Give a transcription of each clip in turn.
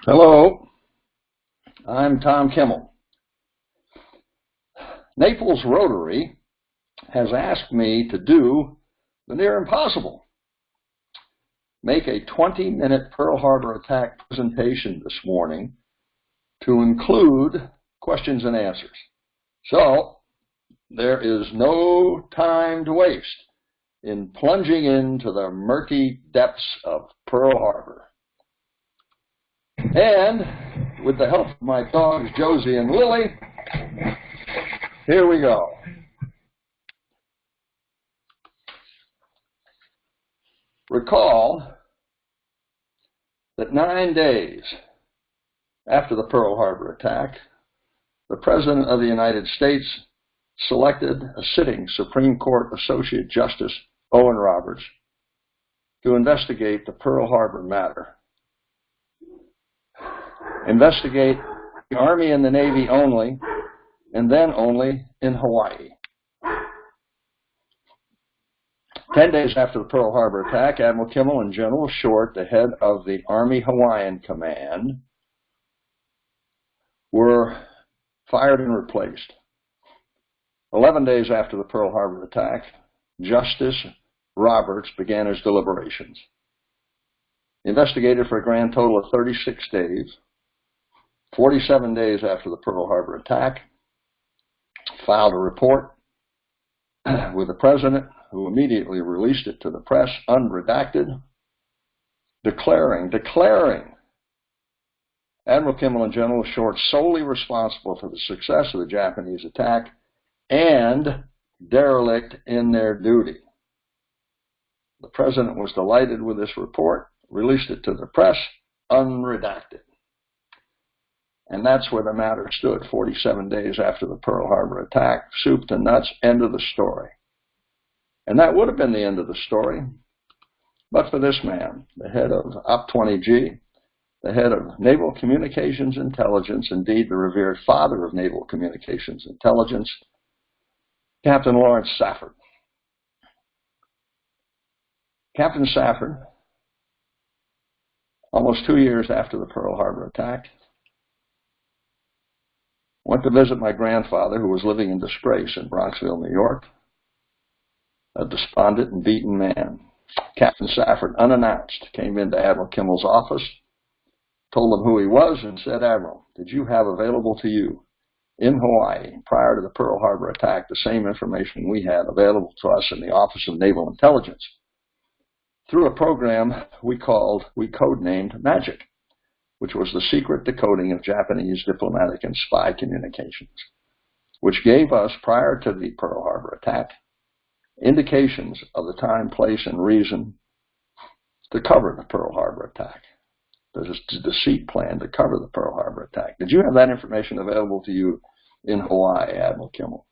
Hello, I'm Tom Kimmel. Naples Rotary has asked me to do the near impossible. Make a 20-minute Pearl Harbor attack presentation this morning to include questions and answers. So there is no time to waste in plunging into the murky depths of Pearl Harbor. And with the help of my dogs Josie and Lily, here we go. Recall that 9 days after the Pearl Harbor attack, the President of the United States selected a sitting Supreme Court Associate Justice, Owen Roberts, to investigate the Pearl Harbor matter. Investigate the Army and the Navy only, and then only in Hawaii. 10 days after the Pearl Harbor attack, Admiral Kimmel and General Short, the head of the Army Hawaiian Command, were fired and replaced. 11 days after the Pearl Harbor attack, Justice Roberts began his deliberations. Investigated for a grand total of 36 days. 47 days after the Pearl Harbor attack, filed a report with the President, who immediately released it to the press, unredacted, declaring Admiral Kimmel and General Short solely responsible for the success of the Japanese attack and derelict in their duty. The President was delighted with this report, released it to the press, unredacted. And that's where the matter stood 47 days after the Pearl Harbor attack. Soup to nuts, end of the story. And that would have been the end of the story, but for this man, the head of OP-20G, the head of Naval Communications Intelligence, indeed the revered father of Naval Communications Intelligence, Captain Lawrence Safford. Captain Safford, almost 2 years after the Pearl Harbor attack, went to visit my grandfather, who was living in disgrace in Bronxville, New York, a despondent and beaten man. Captain Safford, unannounced, came into Admiral Kimmel's office, told him who he was, and said, "Admiral, did you have available to you in Hawaii prior to the Pearl Harbor attack the same information we had available to us in the Office of Naval Intelligence through a program we codenamed MAGIC, which was the secret decoding of Japanese diplomatic and spy communications, which gave us, prior to the Pearl Harbor attack, indications of the time, place, and reason to cover the Pearl Harbor attack. There's a deceit plan to cover the Pearl Harbor attack. Did you have that information available to you in Hawaii, Admiral Kimmel?"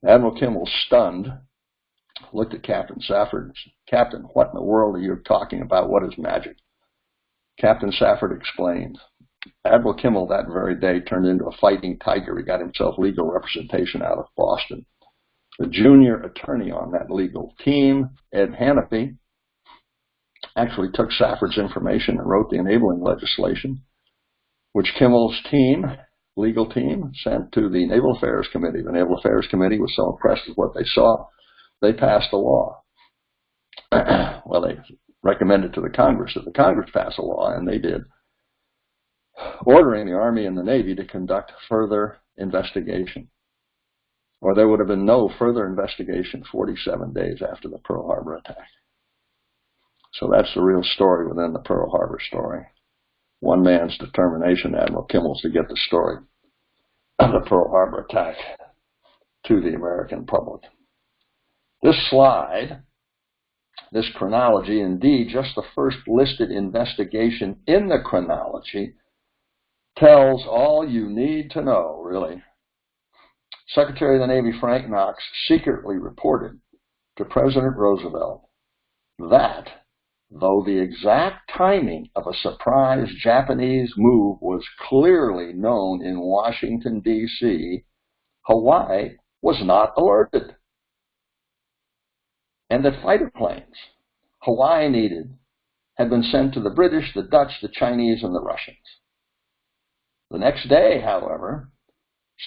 Admiral Kimmel, stunned, looked at Captain Safford and said, "Captain, what in the world are you talking about? What is MAGIC?" Captain Safford explained. Admiral Kimmel that very day turned into a fighting tiger. He got himself legal representation out of Boston. The junior attorney on that legal team, Ed Hannafy, actually took Safford's information and wrote the enabling legislation, which Kimmel's team, legal team, sent to the Naval Affairs Committee. The Naval Affairs Committee was so impressed with what they saw, they passed a law. Well, they recommended to the Congress that the Congress pass a law, and they did, ordering the Army and the Navy to conduct further investigation, or there would have been no further investigation 47 days after the Pearl Harbor attack. So that's the real story within the Pearl Harbor story. One man's determination, Admiral Kimmel's, to get the story of the Pearl Harbor attack to the American public. This slide, this chronology, indeed just the first listed investigation in the chronology, tells all you need to know, really. Secretary of the Navy Frank Knox secretly reported to President Roosevelt that, though the exact timing of a surprise Japanese move was clearly known in Washington, D.C., Hawaii was not alerted, and that fighter planes Hawaii needed had been sent to the British, the Dutch, the Chinese, and the Russians. The next day, however,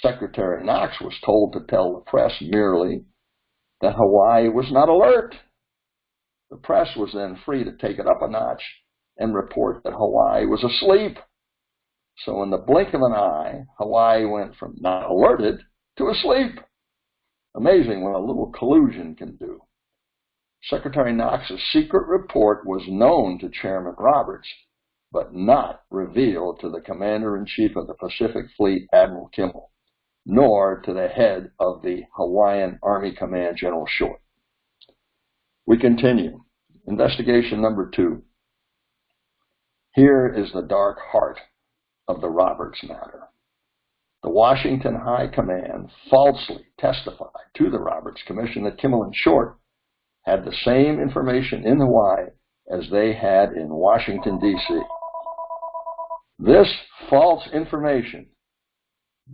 Secretary Knox was told to tell the press merely that Hawaii was not alert. The press was then free to take it up a notch and report that Hawaii was asleep. So in the blink of an eye, Hawaii went from not alerted to asleep. Amazing what a little collusion can do. Secretary Knox's secret report was known to Chairman Roberts, but not revealed to the Commander-in-Chief of the Pacific Fleet, Admiral Kimmel, nor to the head of the Hawaiian Army Command, General Short. We continue. Investigation number 2. Here is the dark heart of the Roberts matter. The Washington High Command falsely testified to the Roberts Commission that Kimmel and Short had the same information in Hawaii as they had in Washington, D.C. This false information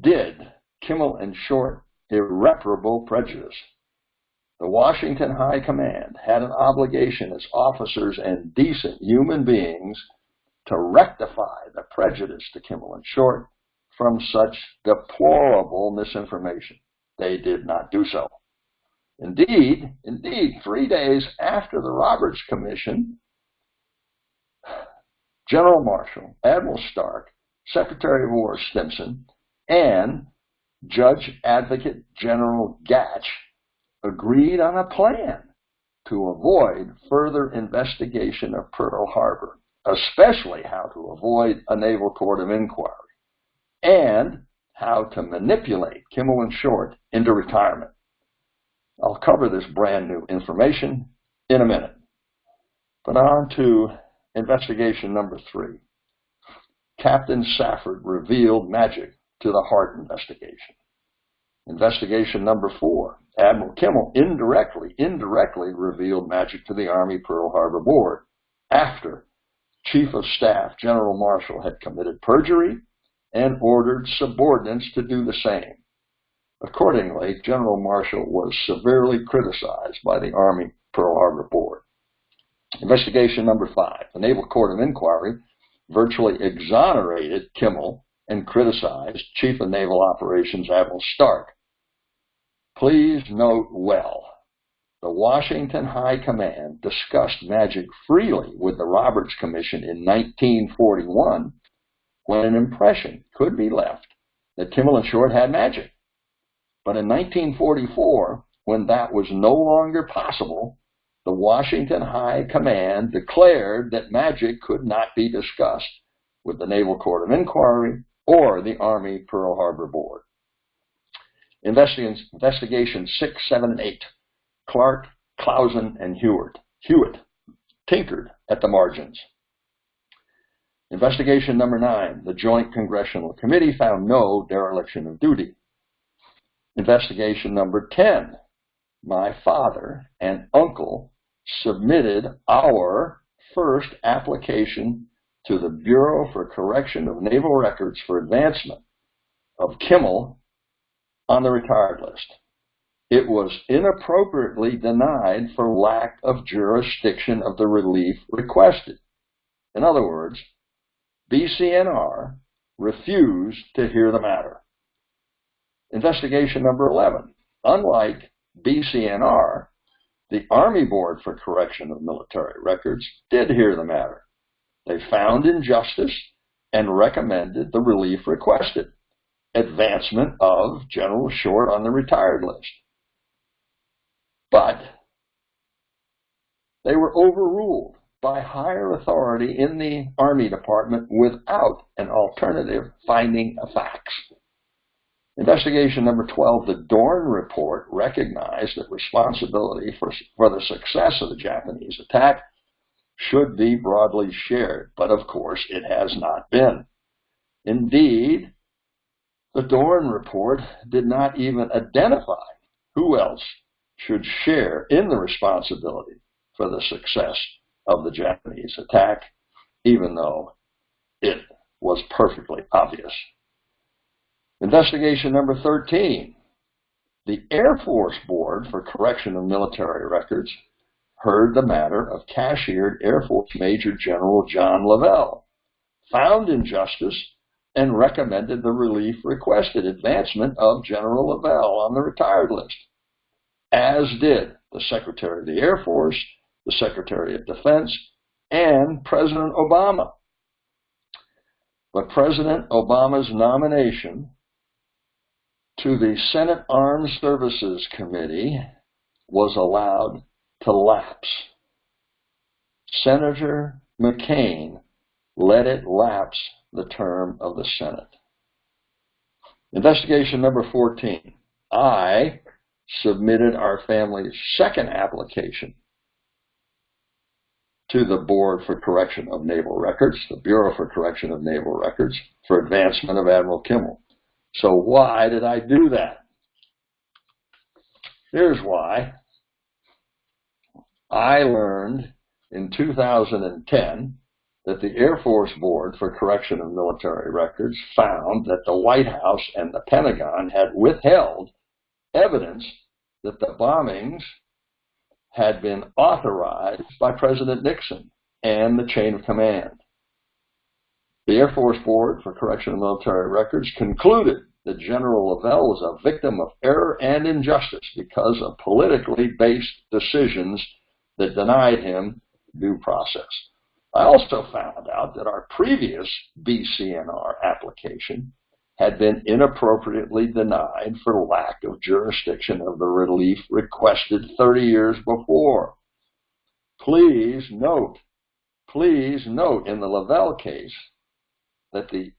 did Kimmel and Short irreparable prejudice. The Washington High Command had an obligation as officers and decent human beings to rectify the prejudice to Kimmel and Short from such deplorable misinformation. They did not do so. Indeed, 3 days after the Roberts Commission, General Marshall, Admiral Stark, Secretary of War Stimson, and Judge Advocate General Gatch agreed on a plan to avoid further investigation of Pearl Harbor, especially how to avoid a Naval Court of Inquiry, and how to manipulate Kimmel and Short into retirement. I'll cover this brand new information in a minute. But on to investigation number 3. Captain Safford revealed magic to the Hart investigation. Investigation number 4. Admiral Kimmel indirectly revealed magic to the Army Pearl Harbor Board after Chief of Staff General Marshall had committed perjury and ordered subordinates to do the same. Accordingly, General Marshall was severely criticized by the Army Pearl Harbor Board. Investigation number 5. The Naval Court of Inquiry virtually exonerated Kimmel and criticized Chief of Naval Operations Admiral Stark. Please note well, the Washington High Command discussed magic freely with the Roberts Commission in 1941 when an impression could be left that Kimmel and Short had magic. But in 1944, when that was no longer possible, the Washington High Command declared that magic could not be discussed with the Naval Court of Inquiry or the Army Pearl Harbor Board. Investigation 6, 7, and 8. Clark, Clausen, and Hewitt tinkered at the margins. Investigation number 9. The Joint Congressional Committee found no dereliction of duty. Investigation number 10. My father and uncle submitted our first application to the Bureau for Correction of Naval Records for advancement of Kimmel on the retired list. It was inappropriately denied for lack of jurisdiction of the relief requested. In other words, BCNR refused to hear the matter. Investigation number 11. Unlike BCNR, the Army Board for Correction of Military Records did hear the matter. They found injustice and recommended the relief requested, advancement of General Short on the retired list. But they were overruled by higher authority in the Army Department without an alternative finding of facts. Investigation number 12, the Dorn Report recognized that responsibility for the success of the Japanese attack should be broadly shared, but of course it has not been. Indeed, the Dorn Report did not even identify who else should share in the responsibility for the success of the Japanese attack, even though it was perfectly obvious. Investigation number 13. The Air Force Board for Correction of Military Records heard the matter of cashiered Air Force Major General John Lavelle, found injustice, and recommended the relief requested advancement of General Lavelle on the retired list, as did the Secretary of the Air Force, the Secretary of Defense, and President Obama. But President Obama's nomination to the Senate Armed Services Committee was allowed to lapse. Senator McCain let it lapse the term of the Senate. Investigation number 14. I submitted our family's second application to the Board for Correction of Naval Records, the Bureau for Correction of Naval Records, for advancement of Admiral Kimmel. So why did I do that? Here's why. I learned in 2010 that the Air Force Board for Correction of Military Records found that the White House and the Pentagon had withheld evidence that the bombings had been authorized by President Nixon and the chain of command. The Air Force Board for Correction of Military Records concluded that General Lavelle was a victim of error and injustice because of politically based decisions that denied him due process. I also found out that our previous BCNR application had been inappropriately denied for lack of jurisdiction of the relief requested 30 years before. Please note in the Lavelle case that the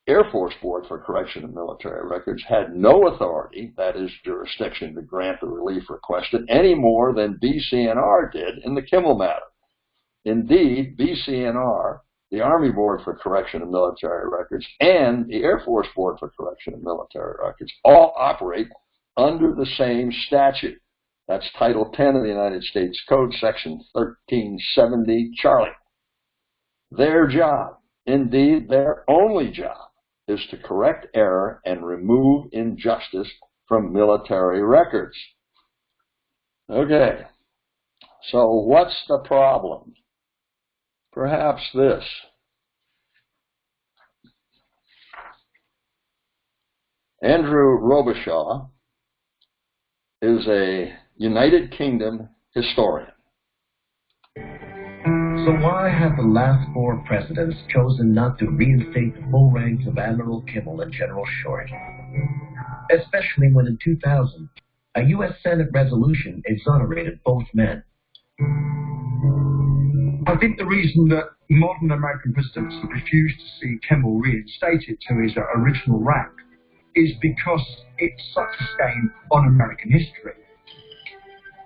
Air Force Board for Correction of Military Records had no authority, that is jurisdiction, to grant the relief requested any more than BCNR did in the Kimmel matter. Indeed, BCNR, the Army Board for Correction of Military Records, and the Air Force Board for Correction of Military Records all operate under the same statute. That's Title 10 of the United States Code, Section 1370, Charlie. Their job, indeed their only job, is to correct error and remove injustice from military records. Okay, so what's the problem? Perhaps this. Andrew Robichaud is a United Kingdom historian. So why have the last four presidents chosen not to reinstate the full ranks of Admiral Kimmel and General Short? Especially when in 2000, a U.S. Senate resolution exonerated both men. I think the reason that modern American presidents refuse to see Kimmel reinstated to his original rank is because it's such a stain on American history.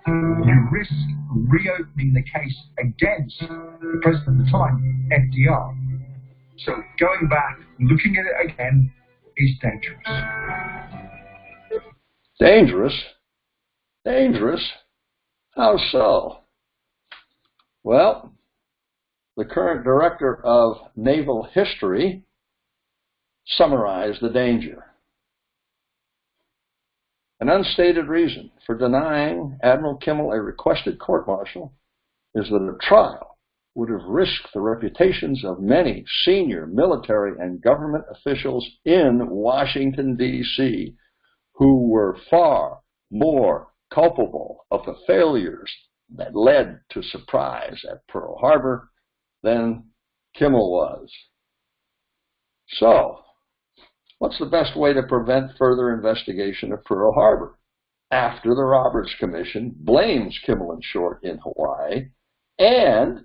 You risk reopening the case against the president at the time, FDR. So going back, looking at it again, is dangerous. Dangerous? Dangerous? How so? Well, the current director of Naval History summarized the danger. An unstated reason for denying Admiral Kimmel a requested court-martial is that a trial would have risked the reputations of many senior military and government officials in Washington, D.C., who were far more culpable of the failures that led to surprise at Pearl Harbor than Kimmel was. So, what's the best way to prevent further investigation of Pearl Harbor after the Roberts Commission blames Kimmel and Short in Hawaii and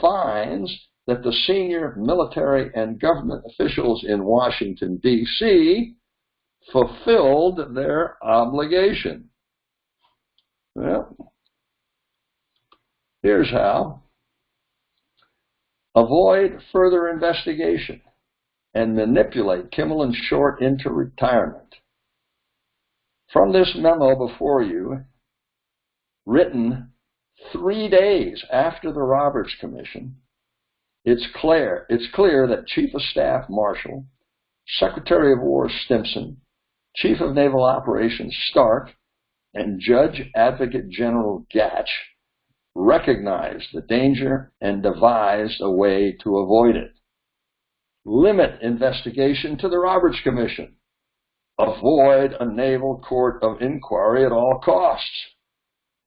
finds that the senior military and government officials in Washington, D.C. fulfilled their obligation? Well, here's how. Avoid further investigation and manipulate Kimmel and Short into retirement. From this memo before you, written 3 days after the Roberts Commission, it's clear that Chief of Staff Marshall, Secretary of War Stimson, Chief of Naval Operations Stark, and Judge Advocate General Gatch recognized the danger and devised a way to avoid it. limit investigation to the Roberts Commission, avoid a naval court of inquiry at all costs,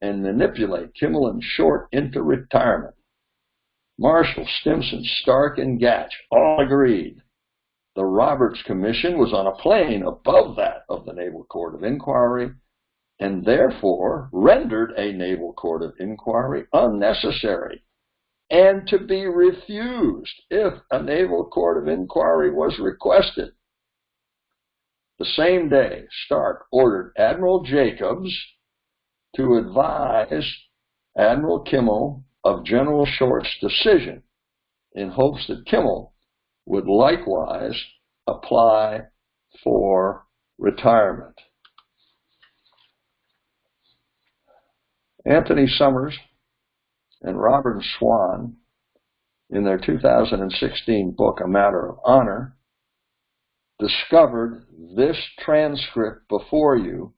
and manipulate Kimmel and Short into retirement. Marshall, Stimson, Stark, and Gatch all agreed the Roberts Commission was on a plane above that of the Naval Court of Inquiry, and therefore rendered a Naval Court of Inquiry unnecessary and to be refused if a Naval Court of Inquiry was requested. The same day, Stark ordered Admiral Jacobs to advise Admiral Kimmel of General Short's decision in hopes that Kimmel would likewise apply for retirement. Anthony Summers and Robert Swan, in their 2016 book, A Matter of Honor, discovered this transcript before you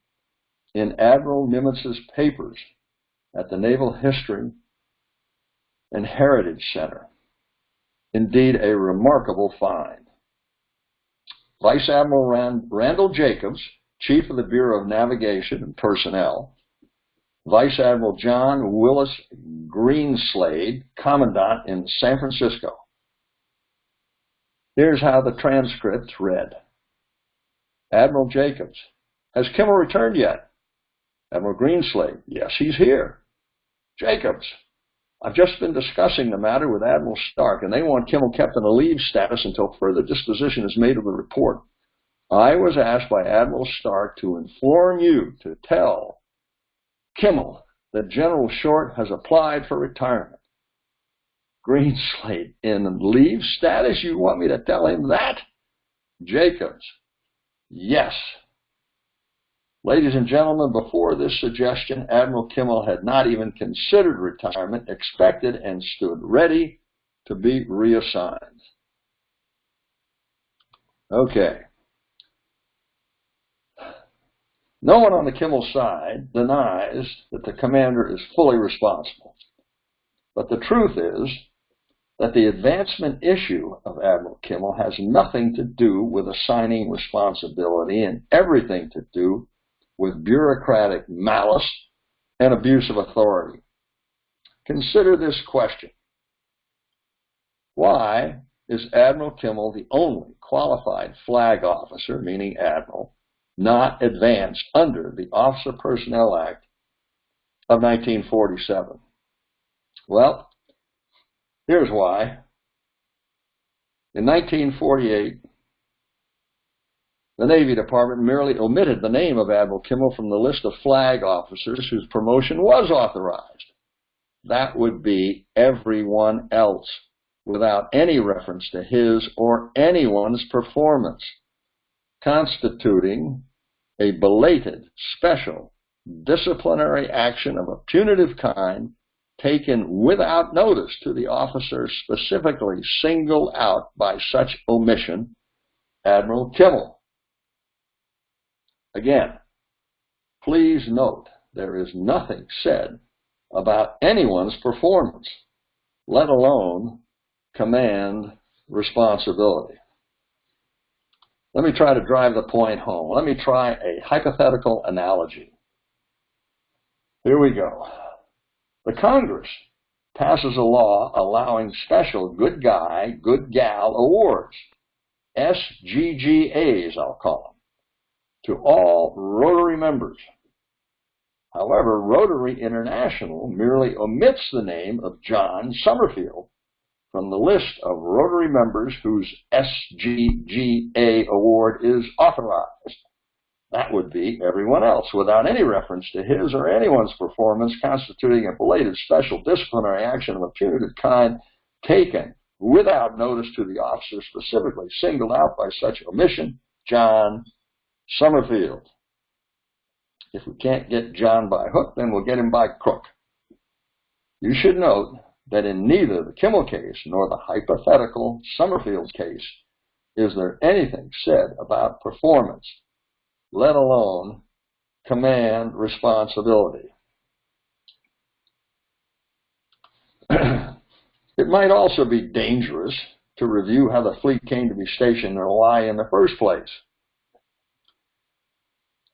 in Admiral Nimitz's papers at the Naval History and Heritage Center. Indeed, a remarkable find. Vice Admiral Randall Jacobs, Chief of the Bureau of Navigation and Personnel, Vice Admiral John Willis Greenslade, Commandant in San Francisco. Here's how the transcript read. Admiral Jacobs, has Kimmel returned yet? Admiral Greenslade, yes, he's here. Jacobs, I've just been discussing the matter with Admiral Stark, and they want Kimmel kept in a leave status until further disposition is made of the report. I was asked by Admiral Stark to inform you to tell Kimmel that General Short has applied for retirement. Greenslade, in leave status? You want me to tell him that? Jacobs, yes. Ladies and gentlemen, before this suggestion, Admiral Kimmel had not even considered retirement, expected and stood ready to be reassigned. Okay. No one on the Kimmel side denies that the commander is fully responsible. But the truth is that the advancement issue of Admiral Kimmel has nothing to do with assigning responsibility and everything to do with bureaucratic malice and abuse of authority. Consider this question. Why is Admiral Kimmel the only qualified flag officer, meaning admiral, not advanced under the Officer Personnel Act of 1947? Well, here's why. In 1948, the Navy Department merely omitted the name of Admiral Kimmel from the list of flag officers whose promotion was authorized. That would be everyone else, without any reference to his or anyone's performance, constituting a belated, special, disciplinary action of a punitive kind taken without notice to the officer specifically singled out by such omission, Admiral Kimmel. Again, please note there is nothing said about anyone's performance, let alone command responsibility. Let me try to drive the point home. Let me try a hypothetical analogy. Here we go. The Congress passes a law allowing special good guy, good gal awards, SGGAs I'll call them, to all Rotary members. However, Rotary International merely omits the name of John Summerfield from the list of Rotary members whose SGGA award is authorized. That would be everyone else, without any reference to his or anyone's performance, constituting a belated special disciplinary action of a punitive kind taken without notice to the officer specifically singled out by such omission, John Summerfield. If we can't get John by hook, then we'll get him by crook. You should note that in neither the Kimmel case nor the hypothetical Summerfield case is there anything said about performance, let alone command responsibility. It might also be dangerous to review how the fleet came to be stationed in Hawaii in the first place.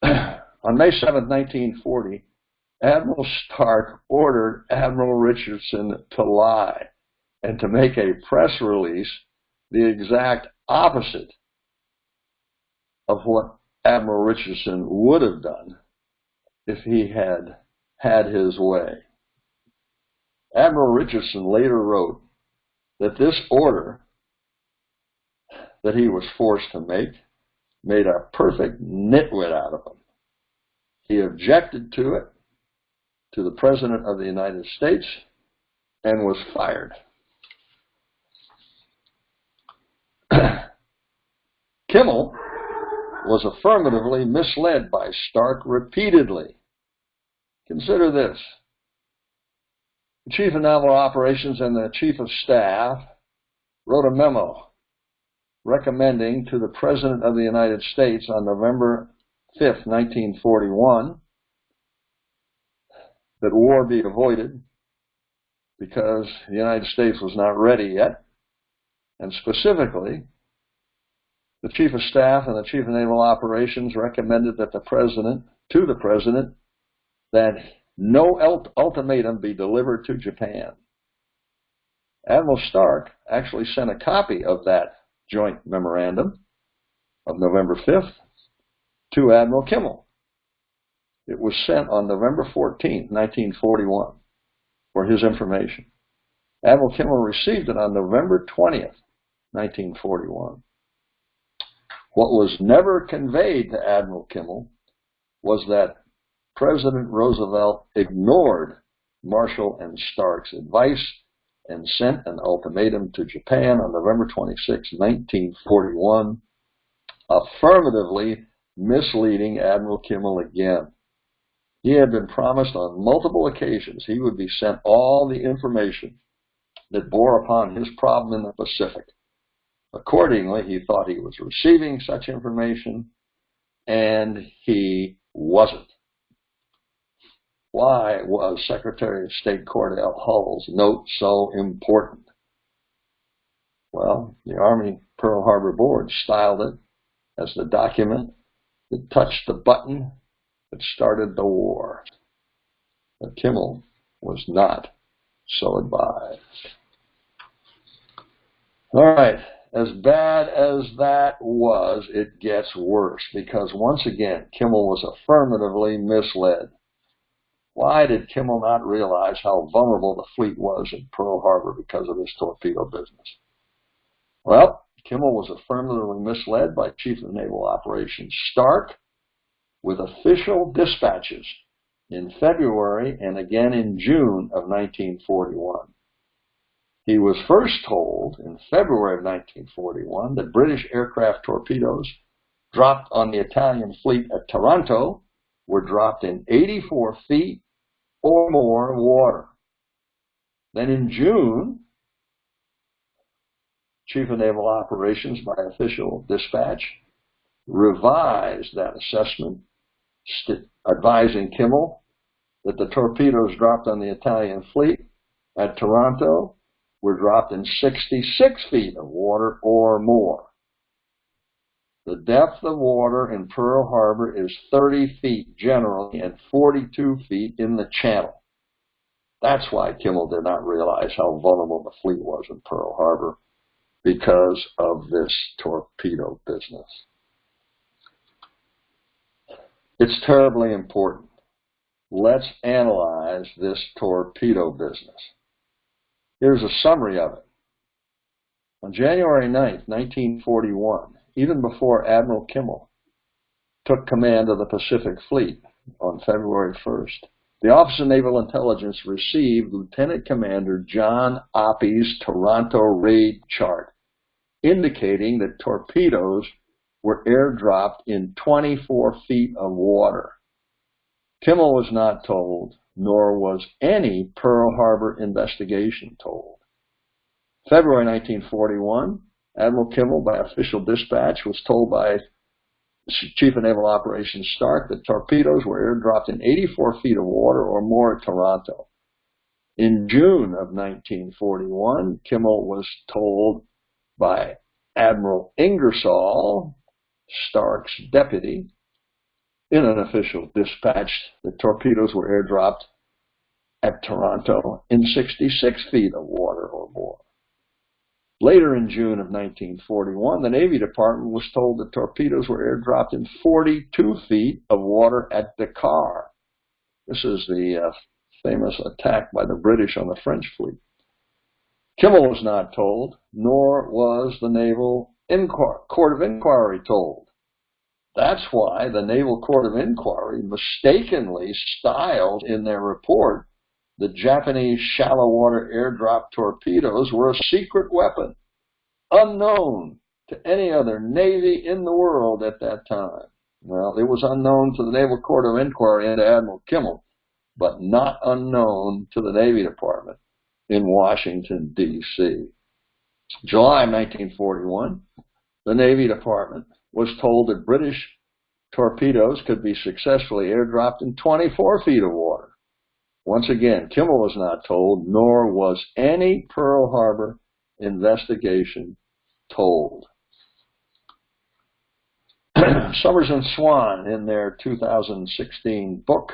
On May 7, 1940, Admiral Stark ordered Admiral Richardson to lie and to make a press release the exact opposite of what Admiral Richardson would have done if he had had his way. Admiral Richardson later wrote that this order that he was forced to make made a perfect nitwit out of him. He objected to it to the President of the United States and was fired. Kimmel was affirmatively misled by Stark repeatedly. Consider this. The Chief of Naval Operations and the Chief of Staff wrote a memo recommending to the President of the United States on November 5th, 1941, that war be avoided because the United States was not ready yet, and specifically, the Chief of Staff and the Chief of Naval Operations recommended that the President, that no ultimatum be delivered to Japan. Admiral Stark actually sent a copy of that joint memorandum of November 5th to Admiral Kimmel. It was sent on November 14th, 1941, for his information. Admiral Kimmel received it on November 20th, 1941. What was never conveyed to Admiral Kimmel was that President Roosevelt ignored Marshall and Stark's advice and sent an ultimatum to Japan on November 26, 1941, affirmatively misleading Admiral Kimmel again. He had been promised on multiple occasions he would be sent all the information that bore upon his problem in the Pacific. Accordingly, he thought he was receiving such information, and he wasn't. Why was Secretary of State Cordell Hull's note so important? Well, the Army Pearl Harbor Board styled it as the document that touched the button that started the war. But Kimmel was not so advised. All right, as bad as that was, it gets worse, because once again, Kimmel was affirmatively misled. Why did Kimmel not realize how vulnerable the fleet was in Pearl Harbor because of this torpedo business? Well, Kimmel was affirmatively misled by Chief of Naval Operations Stark with official dispatches in February and again in June of 1941. He was first told in February of 1941 that British aircraft torpedoes dropped on the Italian fleet at Taranto were dropped in 84 feet or more water. Then in June, Chief of Naval Operations, by official dispatch, revised that assessment, advising Kimmel that the torpedoes dropped on the Italian fleet at Taranto were dropped in 66 feet of water or more. The depth of water in Pearl Harbor is 30 feet generally and 42 feet in the channel. That's why Kimmel did not realize how vulnerable the fleet was in Pearl Harbor, because of this torpedo business. It's terribly important. Let's analyze this torpedo business. Here's a summary of it. On January 9th, 1941, even before Admiral Kimmel took command of the Pacific Fleet on February 1st, the Office of Naval Intelligence received Lieutenant Commander John Oppie's Taranto raid chart, indicating that torpedoes were airdropped in 24 feet of water. Kimmel was not told, nor was any Pearl Harbor investigation told. February 1941, Admiral Kimmel, by official dispatch, was told by Chief of Naval Operations Stark that torpedoes were airdropped in 84 feet of water or more at Taranto. In June of 1941, Kimmel was told by Admiral Ingersoll, Stark's deputy, in an official dispatch. The torpedoes were airdropped at Toronto in 66 feet of water or more. Later in June of 1941, the Navy Department was told that torpedoes were airdropped in 42 feet of water at Dakar. This is the famous attack by the British on the French fleet. Kimmel was not told, nor was the Naval Court of Inquiry told. That's why the Naval Court of Inquiry mistakenly styled in their report the Japanese shallow water airdrop torpedoes were a secret weapon, unknown to any other Navy in the world at that time. Well, it was unknown to the Naval Court of Inquiry and to Admiral Kimmel, but not unknown to the Navy Department in Washington, D.C. July 1941, the Navy Department was told that British torpedoes could be successfully airdropped in 24 feet of water. Once again, Kimmel was not told, nor was any Pearl Harbor investigation told. Summers and Swan, in their 2016 book,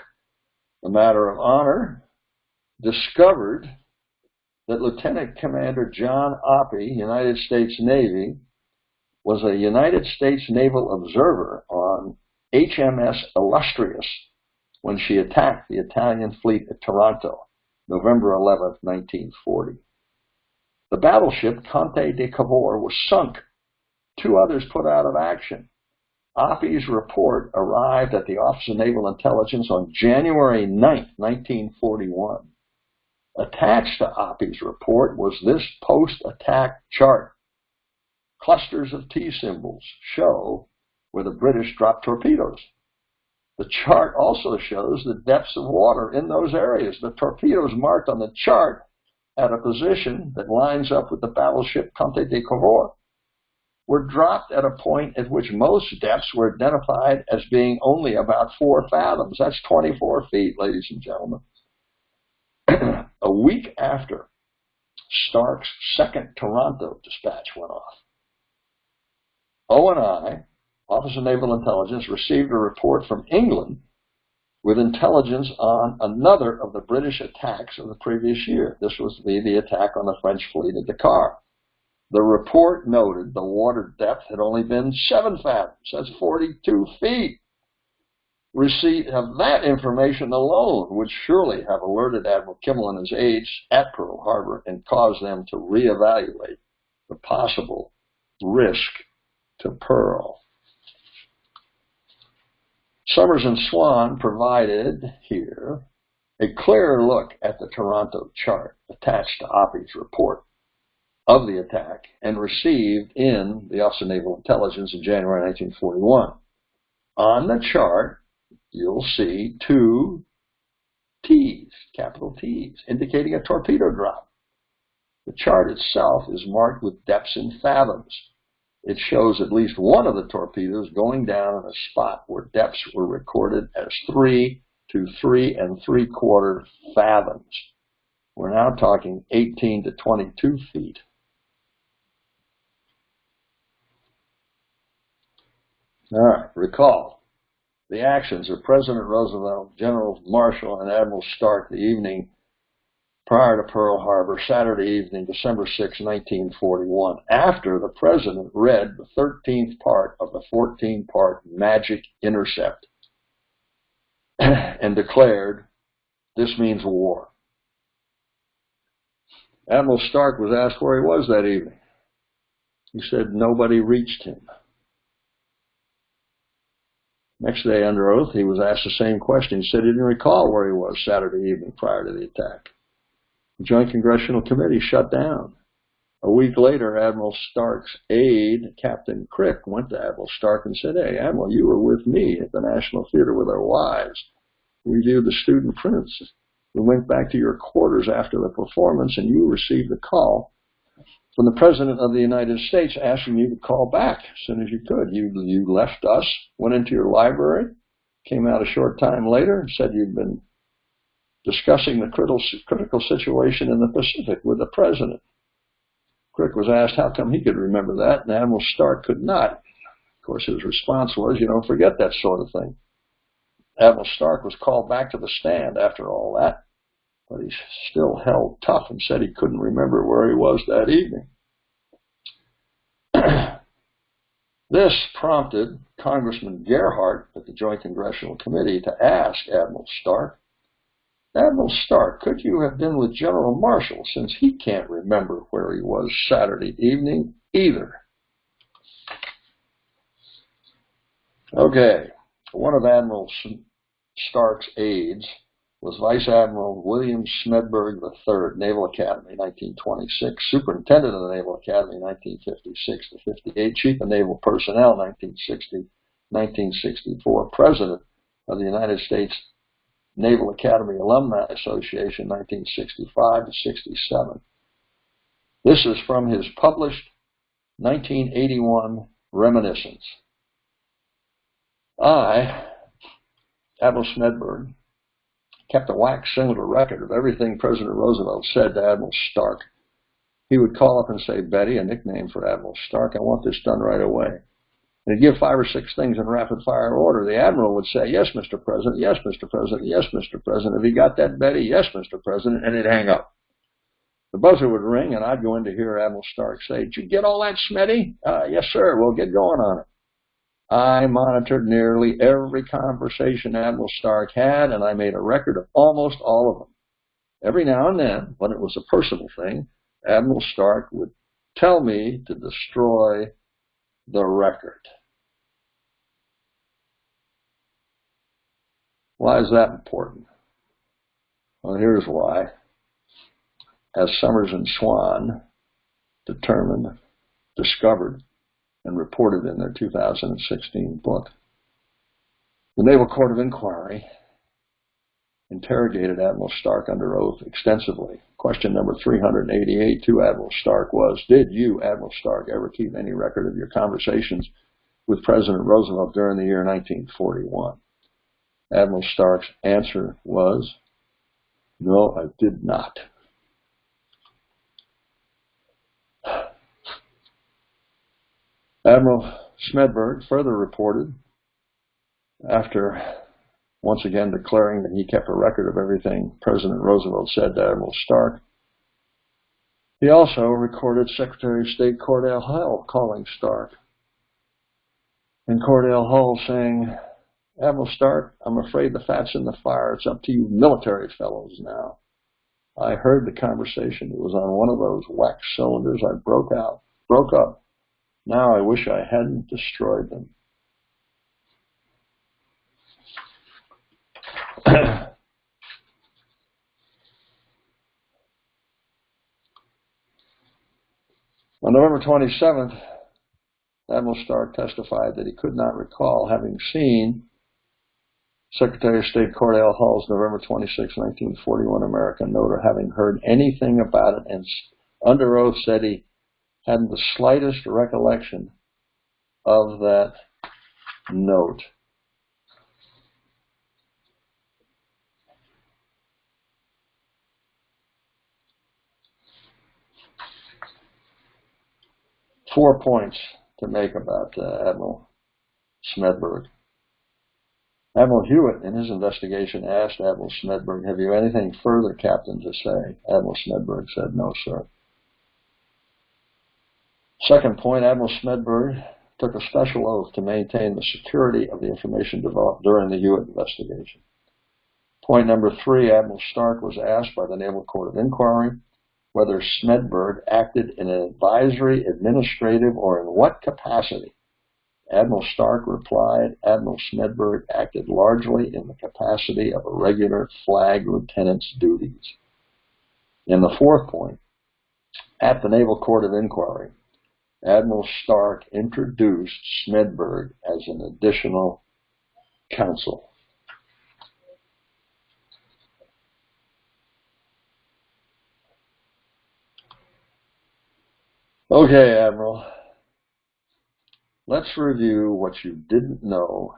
The Matter of Honor, discovered that Lieutenant Commander John Oppie, United States Navy, was a United States naval observer on HMS Illustrious when she attacked the Italian fleet at Toronto, November 11, 1940. The battleship Conte de Cavour was sunk, 2 others put out of action. Oppie's report arrived at the Office of Naval Intelligence on January 9, 1941. Attached to Oppie's report was this post-attack chart. Clusters of T symbols show where the British dropped torpedoes. The chart also shows the depths of water in those areas. The torpedoes marked on the chart at a position that lines up with the battleship Conte de Cavour were dropped at a point at which most depths were identified as being only about 4 fathoms. That's 24 feet, ladies and gentlemen. A week after Stark's second Toronto dispatch went off, ONI, Office of Naval Intelligence, received a report from England with intelligence on another of the British attacks of the previous year. This was the attack on the French fleet at Dakar. The report noted the water depth had only been 7 fathoms. That's 42 feet. Receipt of that information alone would surely have alerted Admiral Kimmel and his aides at Pearl Harbor and caused them to reevaluate the possible risk to Pearl. Summers and Swan provided here a clearer look at the Toronto chart attached to Oppie's report of the attack and received in the Office of Naval Intelligence in January 1941. On the chart, you'll see 2 T's, capital T's, indicating a torpedo drop. The chart itself is marked with depths in fathoms. It shows at least one of the torpedoes going down in a spot where depths were recorded as 3 to 3 3/4 fathoms. We're now talking 18 to 22 feet. All right, recall the actions of President Roosevelt, General Marshall, and Admiral Stark the evening prior to Pearl Harbor, Saturday evening, December 6, 1941, after the President read the 13th part of the 14-part Magic Intercept and declared, "This means war." Admiral Stark was asked where he was that evening. He said nobody reached him. Next day under oath, he was asked the same question. He said he didn't recall where he was Saturday evening prior to the attack. The Joint Congressional Committee shut down. A week later, Admiral Stark's aide, Captain Crick, went to Admiral Stark and said, "Hey, Admiral, you were with me at the National Theater with our wives. We viewed the student prints. We went back to your quarters after the performance, and you received a call from the President of the United States asking you to call back as soon as you could. You left us, went into your library, came out a short time later, and said you'd been discussing the critical situation in the Pacific with the President." Crick was asked how come he could remember that, and Admiral Stark could not. Of course, his response was, you don't forget that sort of thing. Admiral Stark was called back to the stand after all that, but he still held tough and said he couldn't remember where he was that evening. This prompted Congressman Gerhardt at the Joint Congressional Committee to ask Admiral Stark, Admiral Stark, could you have been with General Marshall since he can't remember where he was Saturday evening either? Okay, one of Admiral Stark's aides was Vice Admiral William Smedberg III, Naval Academy, 1926, Superintendent of the Naval Academy, 1956 to 58, Chief of Naval Personnel, 1960-1964, President of the United States Naval Academy Alumni Association, 1965 to 67. This is from his published 1981 Reminiscence. I, Admiral Smedberg, kept a wax cylinder record of everything President Roosevelt said to Admiral Stark. He would call up and say, Betty, a nickname for Admiral Stark, I want this done right away. And he'd give 5 or 6 things in rapid-fire order. The Admiral would say, yes, Mr. President, yes, Mr. President, yes, Mr. President. If he got that, Betty, yes, Mr. President, and he'd hang up. The buzzer would ring, and I'd go in to hear Admiral Stark say, did you get all that, Smetty? Yes, sir, we'll get going on it. I monitored nearly every conversation Admiral Stark had, and I made a record of almost all of them. Every now and then, when it was a personal thing, Admiral Stark would tell me to destroy the record. Why is that important? Well, here's why. As Summers and Swan discovered, and reported in their 2016 book, the Naval Court of Inquiry interrogated Admiral Stark under oath extensively. Question number 388 to Admiral Stark was, did you, Admiral Stark, ever keep any record of your conversations with President Roosevelt during the year 1941? Admiral Stark's answer was, no, I did not. Admiral Smedberg further reported, after once again declaring that he kept a record of everything President Roosevelt said to Admiral Stark, he also recorded Secretary of State Cordell Hull calling Stark, and Cordell Hull saying, Admiral Stark, I'm afraid the fat's in the fire. It's up to you military fellows now. I heard the conversation. It was on one of those wax cylinders. I broke up. Now I wish I hadn't destroyed them. On November 27th, Admiral Stark testified that he could not recall having seen Secretary of State Cordell Hull's November 26, 1941 American note or having heard anything about it, and under oath said he hadn't the slightest recollection of that note. Four points to make about Admiral Smedberg. Admiral Hewitt, in his investigation, asked Admiral Smedberg, have you anything further, Captain, to say? Admiral Smedberg said, no, sir. Second point, Admiral Smedberg took a special oath to maintain the security of the information developed during the Hewitt investigation. Point number 3, Admiral Stark was asked by the Naval Court of Inquiry whether Smedberg acted in an advisory, administrative, or in what capacity. Admiral Stark replied, Admiral Smedberg acted largely in the capacity of a regular flag lieutenant's duties. In the fourth point, at the Naval Court of Inquiry, Admiral Stark introduced Smedberg as an additional counsel. Okay, Admiral. Let's review what you didn't know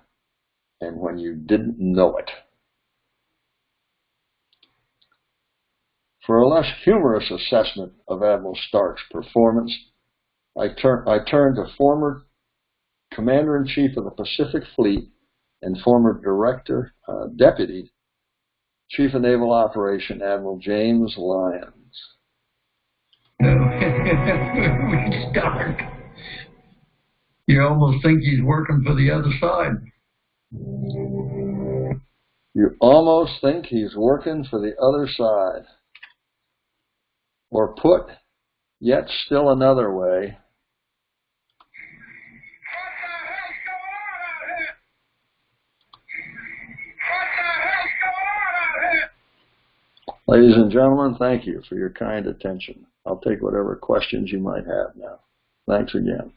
and when you didn't know it. For a less humorous assessment of Admiral Stark's performance, I turn to former Commander-in-Chief of the Pacific Fleet and former Deputy Chief of Naval Operation, Admiral James Lyons. Stark. You almost think he's working for the other side. You almost think he's working for the other side. Or put yet still another way, ladies and gentlemen, thank you for your kind attention. I'll take whatever questions you might have now. Thanks again.